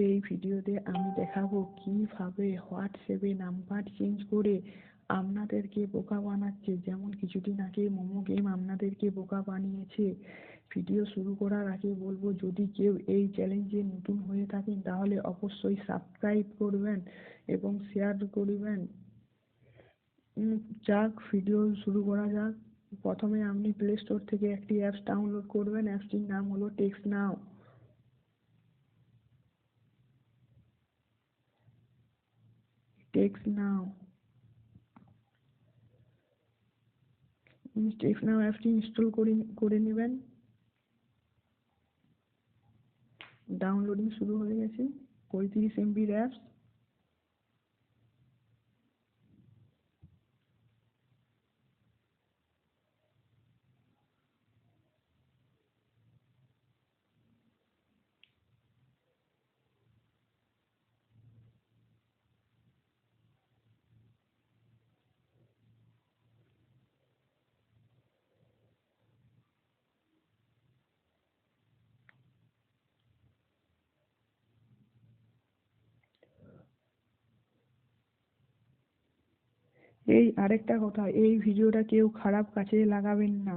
এই ভিডিওতে আমি দেখাবো কিভাবে হোয়াটসঅ্যাপে নাম্বার চেঞ্জ করে আপনাদেরকে বোকা বানাচ্ছে। যেমন কিছুদিন আগে মোমো গেম আপনাদেরকে বোকা বানিয়েছে। ভিডিও শুরু করার আগে বলবো, যদি কেউ এই চ্যালেঞ্জে নতুন হয়ে থাকেন তাহলে অবশ্যই সাবস্ক্রাইব করবেন এবং শেয়ার করবেন। যাক, ভিডিও শুরু করা যাক। প্রথমে আপনি প্লে স্টোর থেকে একটি অ্যাপস ডাউনলোড করবেন। অ্যাপসটির নাম হলো টেক্সট নাও। টেক্সট নাও টেক্সট নাও অ্যাপটি ইনস্টল করে নেবেন। ডাউনলোডিং শুরু হয়ে গেছে। 35 MBর অ্যাপস। এই আরেকটা কথা, এই ভিডিওটা কেউ খারাপ কাজে লাগাবেন না।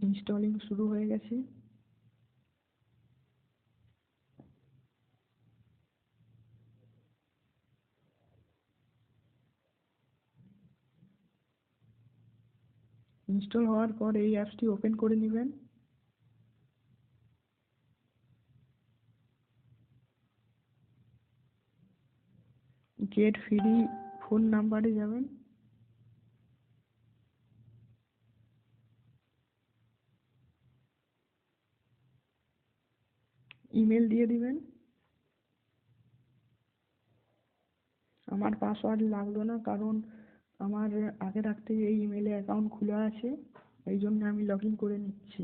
ইনস্টলিং শুরু হয়ে গেছে। ইনস্টল হওয়ার পর এই অ্যাপসটি ওপেন করে নেবেন। গেট ফ্রি ফোন নাম্বারে যাবেন। ইমেল দিয়ে দিবেন। আমার পাসওয়ার্ড লাগলো না, কারণ আমার আগে থাকতে এই ইমেলে অ্যাকাউন্ট খোলা আছে। এই জন্য আমি লগ ইন করে নিচ্ছি,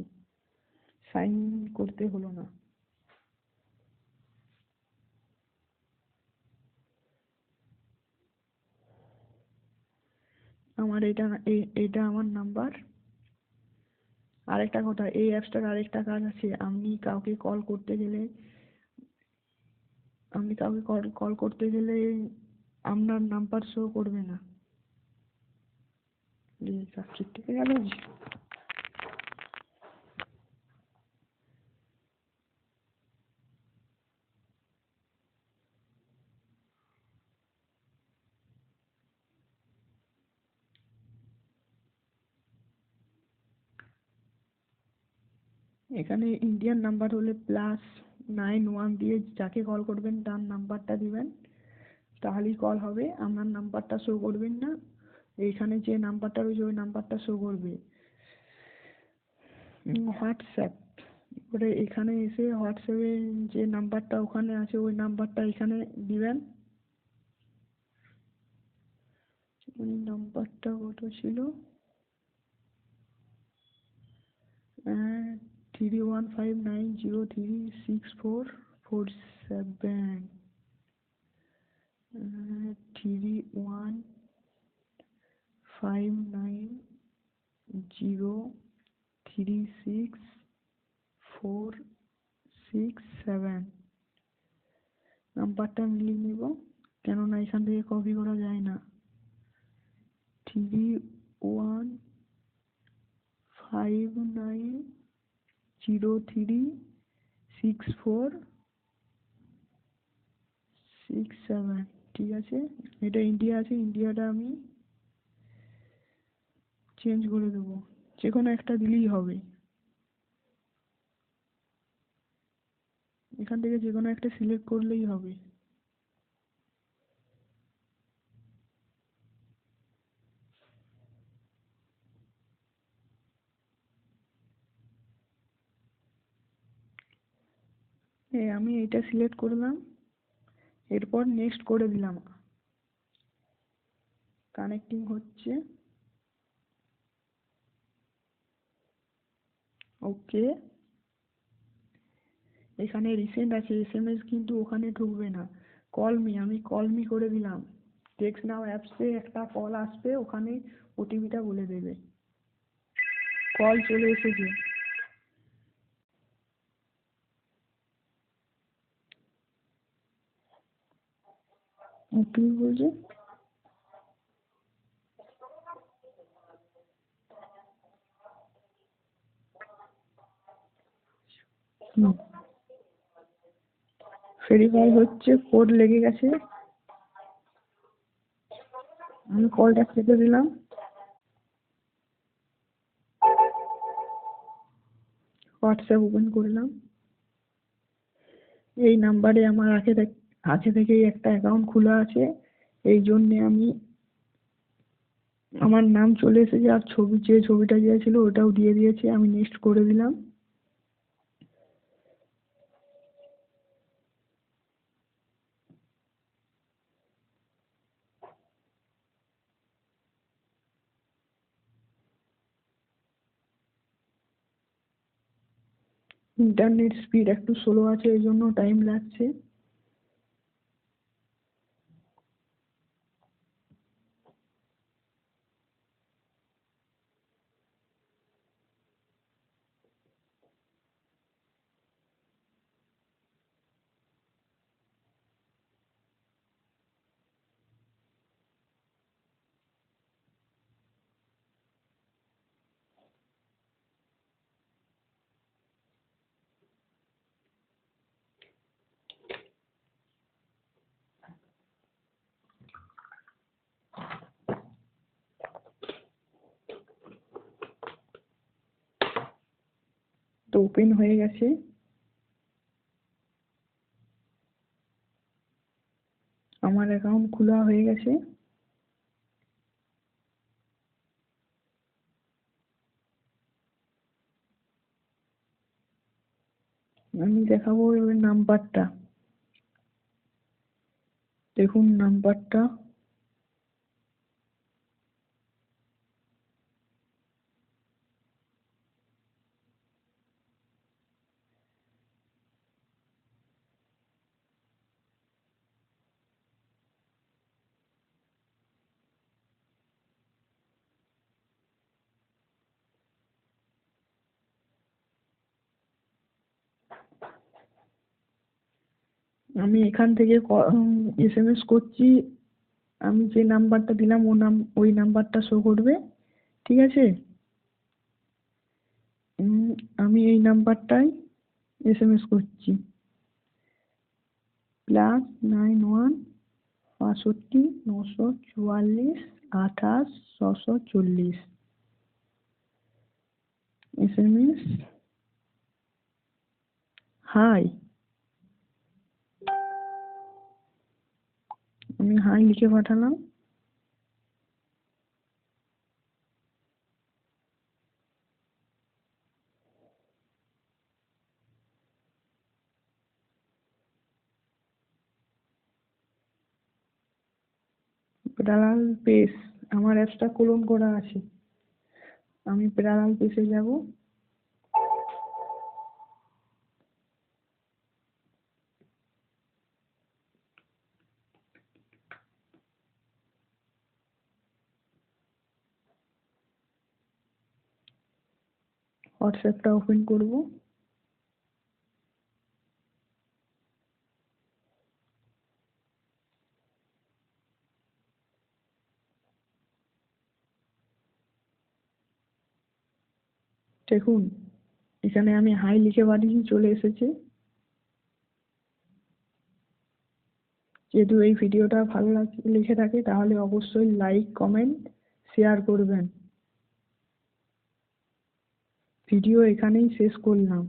সাইন ইন করতে হলো না। আমার এটা আমার নাম্বার। আরেকটা কথা, এই অ্যাপসটার আরেকটা কাজ আছে। আপনি কাউকে কল করতে গেলে আপনার নাম্বার শো করবে না। সাবজেক্ট থেকে গেল। এখানে ইন্ডিয়ান নাম্বার হলে +91 দিয়ে যাকে কল করবেন তার নাম্বারটা দিবেন, তাহলেই কল হবে। আপনার নাম্বারটা শো করবেন না। এইখানে যে নাম্বারটা রয়েছে ওই নাম্বারটা শো করবে। হোয়াটসঅ্যাপ করে এখানে এসে হোয়াটসঅ্যাপে যে নাম্বারটা ওখানে আছে ওই নাম্বারটা এখানে দিবেন। ওই নাম্বারটা কত ছিল? 3159036447। 3159036467 নাম্বারটা মিলিয়ে নিব, কেননা এখান থেকে কপি করা যায় না। 3159036467। ঠিক আছে, এটা ইন্ডিয়া আছে, ইন্ডিয়াটা আমি চেঞ্জ করে দেবো। যে কোনো একটা দিলেই হবে। এখান থেকে যে কোনো একটা সিলেক্ট করলেই হবে। আমি এইটা সিলেক্ট করলাম, এরপর নেক্সট করে দিলাম। কানেক্টিং হচ্ছে। ওকে। এখানে রিসেন্ট আছে, এসএমএস কিন্তু ওখানে ঢুকবে না। কল মি, আমি কল মি করে দিলাম। টেক্সট নাও অ্যাপসে একটা কল আসবে, ওখানে ওটিপিটা বলে দেবে। কল চলে এসেছে। ওটিপি বলছে। ভেরিফাই হচ্ছে, কোড লেগে গেছে। আমি কলটা কেটে দিলাম। হোয়াটসঅ্যাপ ওপেন করলাম। এই নাম্বারে আমার আগে থেকেই একটা অ্যাকাউন্ট খোলা আছে, এই জন্যে আমার নাম চলে এসেছে, আর ছবিটা যে ছিল ওটাও দিয়ে দিয়েছে। আমি নেক্সট করে দিলাম। ইন্টারনেট স্পিড একটু স্লো আছে, এই জন্য টাইম লাগছে। তো ওপেন হয়ে গেছে। আমার অ্যাকাউন্ট খোলা হয়ে গেছে। আমি দেখাবো এবার নাম্বারটা। দেখুন নাম্বারটা। আমি এখান থেকে এসএমএস করছি। আমি যে নাম্বারটা দিলাম ওই নাম্বারটা শো করবে। ঠিক আছে। আমি এই নাম্বারটাই এসএমএস করছি। +91 65 944 28 640। SMS high. আমি হাই লিখে পাঠালাম। প্যারালাল পেজ, আমার অ্যাপসটা ক্লোন করা আছে। আমি প্যারালাল পেজে যাব। হোয়াটসঅ্যাপটা ওপেন করব। দেখুন এখানে আমি হাই লিখে পাঠিয়েছি, চলে এসেছে। যদি এই ভিডিওটা ভালো লেগে থাকে তাহলে অবশ্যই লাইক, কমেন্ট, শেয়ার করবেন। ভিডিও এখানেই শেষ করলাম।